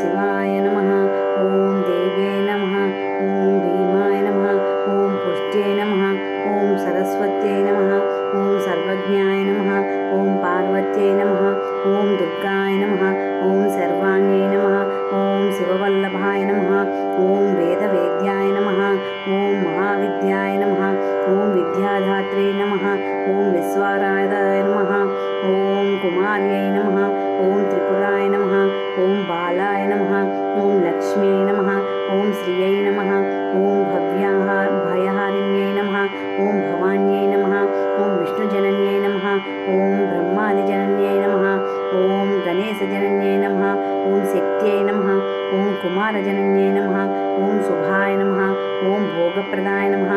शिवाय नमः। ओम देव्यै नमः। ओम भीमाय नमः। ओम पुष्ट्यै नमः। ओम सरस्वत्यै नमः। ओम सर्वज्ञाय नमः। ओम पार्वत्यै नमः। ओम दुर्गाय नमः। ओम सर्वाण्यै नमः। ओम शिववल्लभाय नमः। ओम वेदवेद्याय नमः। ओम महाविद्याय नमः। ओम विद्याधात्रे नमः। ओम विश्वाराधाय नमः। ओम कुमार्यै नमः। ओम त्रिपुराय नमः। ओम बालाय नमः। ओम लक्ष्म्यै नमः। ओम श्रियै नमः। ओम भयहारिण्यै नमः। ओम भवान्यै नमः। ओम विष्णुजनन्यै नमः। ओम ब्रह्मादिजनन्यै नमः। ओम गणेशजनन्यै नमः। ओम शक्त्यै नमः। ओम कुमारजनन्यै नमः। ओम शुभाय नमः। ओम भोगप्रदाय नमः।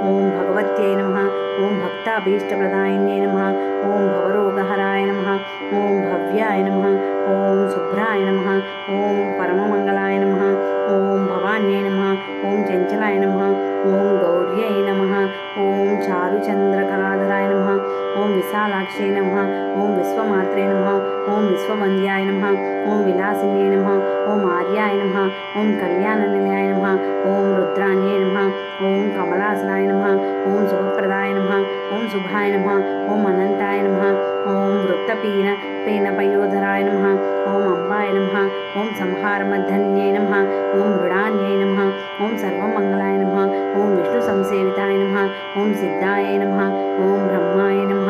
ओम भगवत्यै नमः। ओम भक्ताभीष्टप्रदायिन्यै नमः। ओम भवरोगहराय नमः। ओम भव्याय नमः। ओम शुभ्राय नमः। ओम परममङ्गलाय नमः। ओम भवान्यै नमः। ओम चञ्चलाय नमः। ओम गौर्यै नमः। ओम चारुचन्द्रकलाधराय नमः। ओम विशालाक्ष्यै नमः। ओम विश्वमात्रे नमः। ओम विश्ववन्द्याय नमः। ओम विलासिन्यै नमः। ओम आर्याय नमः। ओम कल्याणनिलयाय नमः। ओम रुद्राण्यै नमः। ओम कमलासनाय नमः। ओम शुभप्रदाय नमः। ओम शुभाय नमः। ओम अनंताय नमः। ओम वृत्तपीनपयोधराय नमः। ओम अम्बाय नमः। ओम संहारमर्धन्यै नमः। ओम मृडान्यै नमः। ओम सर्वमङ्गलाय नमः। ओम विष्णुसंसेविताय नमः। ओम सिद्धाय नमः। ओम ब्रह्माय नमः।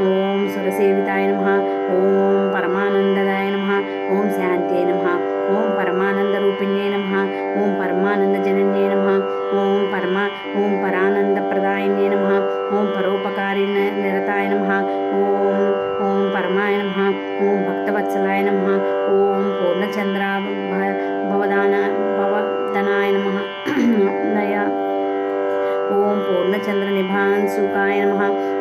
ओम सुरसेविताय नमः। ओम परमानन्ददाय नमः। ओम शान्त्यै नमः। ओम परमानन्दरूपिण्यै नमः। ओम परमानन्दजनन्यै नमः। ओम परानन्दप्रदायिन्यै नमः। ओम परोपकारिनिरताय नमः। ओम परमाय नमः। ओम भक्तवत्सलाय नमः। ओम भवदनाय नमः। ओम पूर्णचंद्रनिभांशुकाय नमः।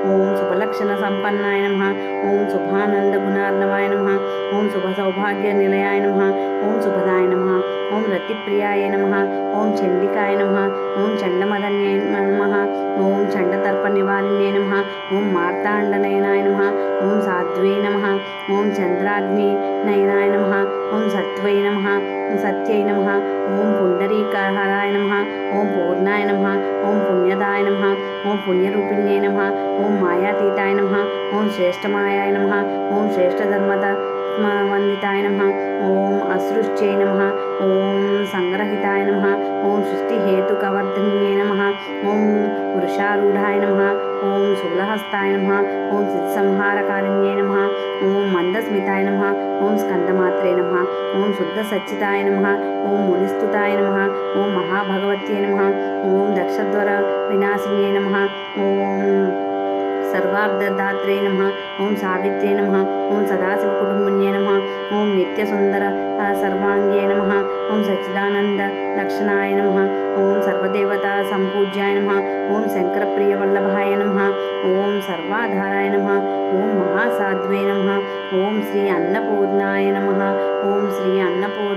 ओम शुभलक्षणसंपन्नाय नमः। ओम शुभानन्दगुणार्णवाय नमः। ओम शुभसौभाग्यनिलयाय नमः। ओम शुभदाय नमः। ओम रतिप्रियाय नमः। ओम चण्डिकाय नमः। ओम चण्डमदन्यै नमः। ओम चण्डतर्पनिवारिण्यै नमः। ओम मार्ताण्डनयनाय नमः। ओम साध्वे नमः। ओम चन्द्राग्निनयनाय नमः। ओम सत्वै नमः। सत्यै नमः। ओम पुण्डरीकहराय नमः। ओम पूर्णाय नमः। ओम पुण्यदाय नमः। ओम पुण्यरूपिण्यै नमः। ओम मायातीताय नमः। ओम श्रेष्ठमायाय नमः। ओम श्रेष्ठधर्मवन्दिताय नमः। ओम असृष्ट्यै नमः। ओम संग्रहिताय नमः। ओम सृष्टिहेतुकवर्धिन्यै नमः। ओम वृषारूढाय नमः। ओम शूलहस्ताय नमः। ओम सिद्धसंहारकारिण्यै नमः। ओम मन्दस्मिताय नमः। ओम स्कन्दमात्रे नमः। ओम शुद्धसच्चिताय नमः। ओम मुनिस्तुताय नमः। ओम महाभगवत्यै नमः। ओम दक्षद्वरविनाशिन्यै नमः। ओम सर्वार्धदात्रे नमः। ओम सावित्र्यै नमः। ओम सदाशिवकुटुम्बिन्यै नमः। ओम नित्यसुन्दर सर्वाङ्ग्यै नमः। ओम सच्चिदानन्दलक्षणाय नमः। ओम सर्वदेवता संपूज्याय नमः। ओम शङ्करप्रियवल्लभाय नमः। ओम सर्वाधाराय नमः। ओम महासाध्वे नमः। ओम श्री अन्नपूर्णाय नमः। ओम श्री अन्नपूर्णाय